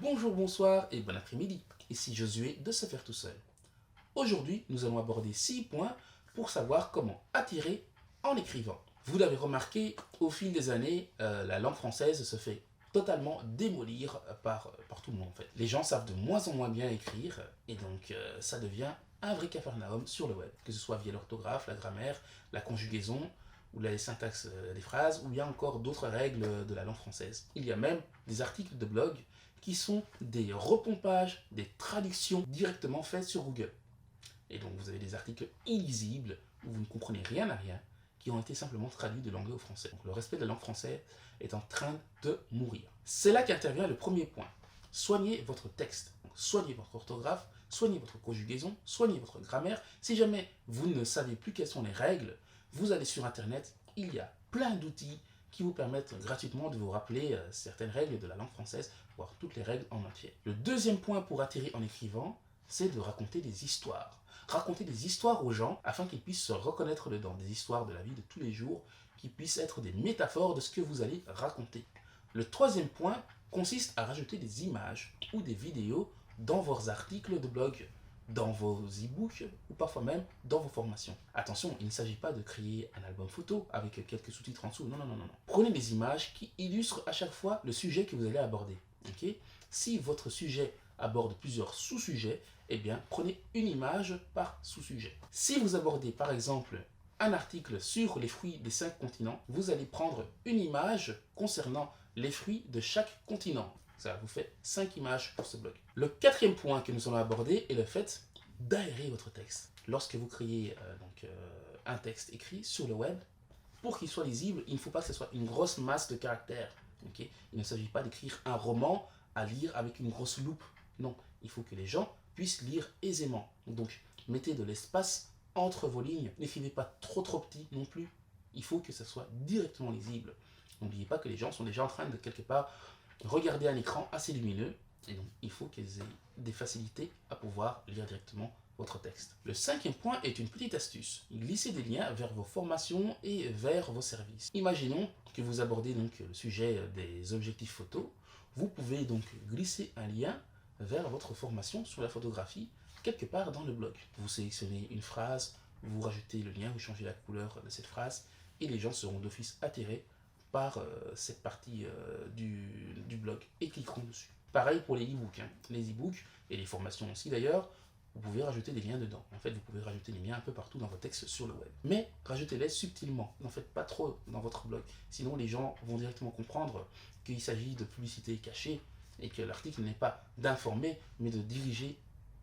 Bonjour, bonsoir et bon après-midi. Ici Josué de Se Faire Tout Seul. Aujourd'hui, nous allons aborder 6 points pour savoir comment attirer en écrivant. Vous l'avez remarqué, au fil des années, la langue française se fait totalement démolir par tout le monde en fait. Les gens savent de moins en moins bien écrire et donc ça devient un vrai capharnaüm sur le web, que ce soit via l'orthographe, la grammaire, la conjugaison ou la syntaxe des phrases, ou bien encore d'autres règles de la langue française. Il y a même des articles de blog qui sont des repompages, des traductions directement faites sur Google. Et donc vous avez des articles illisibles où vous ne comprenez rien à rien, qui ont été simplement traduits de l'anglais au français. Donc le respect de la langue française est en train de mourir. C'est là qu'intervient le premier point. Soignez votre texte. Donc, soignez votre orthographe, soignez votre conjugaison, soignez votre grammaire. Si jamais vous ne savez plus quelles sont les règles, vous allez sur Internet, il y a plein d'outils qui vous permettent gratuitement de vous rappeler certaines règles de la langue française, voire toutes les règles en entier. Le deuxième point pour attirer en écrivant, c'est de raconter des histoires. Raconter des histoires aux gens afin qu'ils puissent se reconnaître dedans, des histoires de la vie de tous les jours, qui puissent être des métaphores de ce que vous allez raconter. Le troisième point consiste à rajouter des images ou des vidéos dans vos articles de blog, dans vos e-books ou parfois même dans vos formations. Attention, il ne s'agit pas de créer un album photo avec quelques sous-titres en dessous. Non, non, non, non. Prenez des images qui illustrent à chaque fois le sujet que vous allez aborder. Okay? Si votre sujet aborde plusieurs sous-sujets, eh bien, prenez une image par sous-sujet. Si vous abordez par exemple un article sur les fruits des 5 continents, vous allez prendre une image concernant les fruits de chaque continent. Ça vous fait 5 images pour ce blog. Le quatrième point que nous allons aborder est le fait d'aérer votre texte. Lorsque vous créez un texte écrit sur le web, pour qu'il soit lisible, il ne faut pas que ce soit une grosse masse de caractères. Okay? Il ne s'agit pas d'écrire un roman à lire avec une grosse loupe. Non, il faut que les gens puissent lire aisément. Donc, mettez de l'espace entre vos lignes. N'écrivez pas trop petit non plus. Il faut que ça soit directement lisible. N'oubliez pas que les gens sont déjà en train de quelque part regarder un écran assez lumineux. Et donc, il faut qu'ils aient des facilités à pouvoir lire directement votre texte. Le cinquième point est une petite astuce. Glissez des liens vers vos formations et vers vos services. Imaginons que vous abordez donc le sujet des objectifs photo. Vous pouvez donc glisser un lien vers votre formation sur la photographie quelque part dans le blog. Vous sélectionnez une phrase, vous rajoutez le lien, vous changez la couleur de cette phrase et les gens seront d'office attirés par cette partie du blog et cliqueront dessus. Pareil pour les e-books. Les e-books et les formations aussi d'ailleurs, vous pouvez rajouter des liens dedans. En fait, vous pouvez rajouter des liens un peu partout dans vos textes sur le web. Mais rajoutez-les subtilement. N'en faites pas trop dans votre blog. Sinon, les gens vont directement comprendre qu'il s'agit de publicité cachée et que l'article n'est pas d'informer, mais de diriger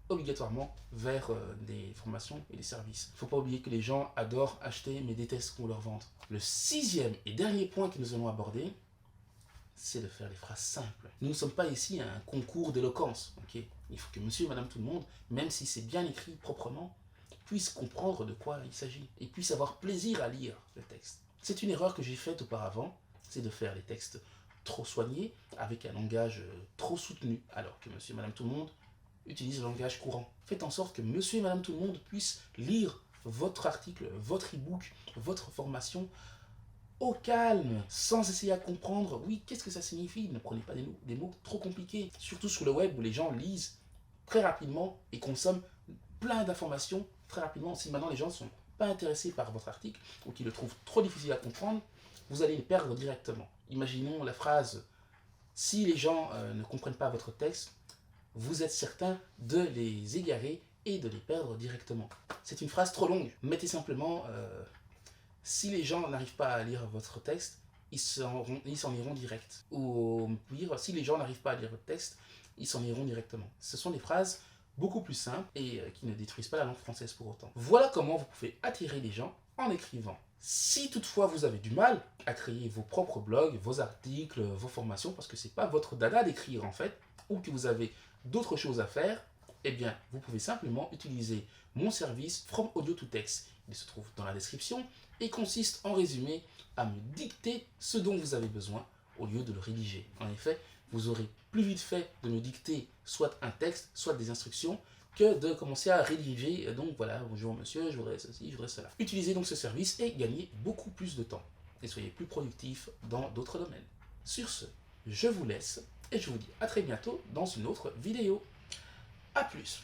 obligatoirement vers des formations et des services. Il ne faut pas oublier que les gens adorent acheter mais détestent qu'on leur vende. Le sixième et dernier point que nous allons aborder, c'est de faire des phrases simples. Nous ne sommes pas ici à un concours d'éloquence. Okay? Il faut que monsieur et madame tout le monde, même si c'est bien écrit proprement, puisse comprendre de quoi il s'agit et puisse avoir plaisir à lire le texte. C'est une erreur que j'ai faite auparavant, c'est de faire des textes trop soignés, avec un langage trop soutenu, alors que monsieur et madame tout le monde utilisent le langage courant. Faites en sorte que monsieur et madame tout le monde puissent lire votre article, votre e-book, votre formation au calme, sans essayer à comprendre, oui, qu'est-ce que ça signifie. Ne prenez pas des mots trop compliqués, surtout sur le web où les gens lisent très rapidement et consomment plein d'informations très rapidement. Si maintenant les gens ne sont pas intéressés par votre article ou qu'ils le trouvent trop difficile à comprendre, vous allez les perdre directement. Imaginons la phrase « Si les gens ne comprennent pas votre texte, vous êtes certain de les égarer et de les perdre directement. » C'est une phrase trop longue. Mettez simplement si les gens n'arrivent pas à lire votre texte, ils s'en iront direct. Ou pire, si les gens n'arrivent pas à lire votre texte, ils s'en iront directement. Ce sont des phrases beaucoup plus simples et qui ne détruisent pas la langue française pour autant. Voilà comment vous pouvez attirer les gens en écrivant. Si toutefois vous avez du mal à créer vos propres blogs, vos articles, vos formations, parce que ce n'est pas votre dada d'écrire en fait, ou que vous avez d'autres choses à faire, eh bien, vous pouvez simplement utiliser mon service From Audio to Text. Il se trouve dans la description et consiste en résumé à me dicter ce dont vous avez besoin au lieu de le rédiger. En effet, vous aurez plus vite fait de me dicter soit un texte, soit des instructions, que de commencer à rédiger. Donc voilà, bonjour monsieur, je voudrais ceci, je voudrais cela. Utilisez donc ce service et gagnez beaucoup plus de temps. Et soyez plus productif dans d'autres domaines. Sur ce, je vous laisse et je vous dis à très bientôt dans une autre vidéo. A plus.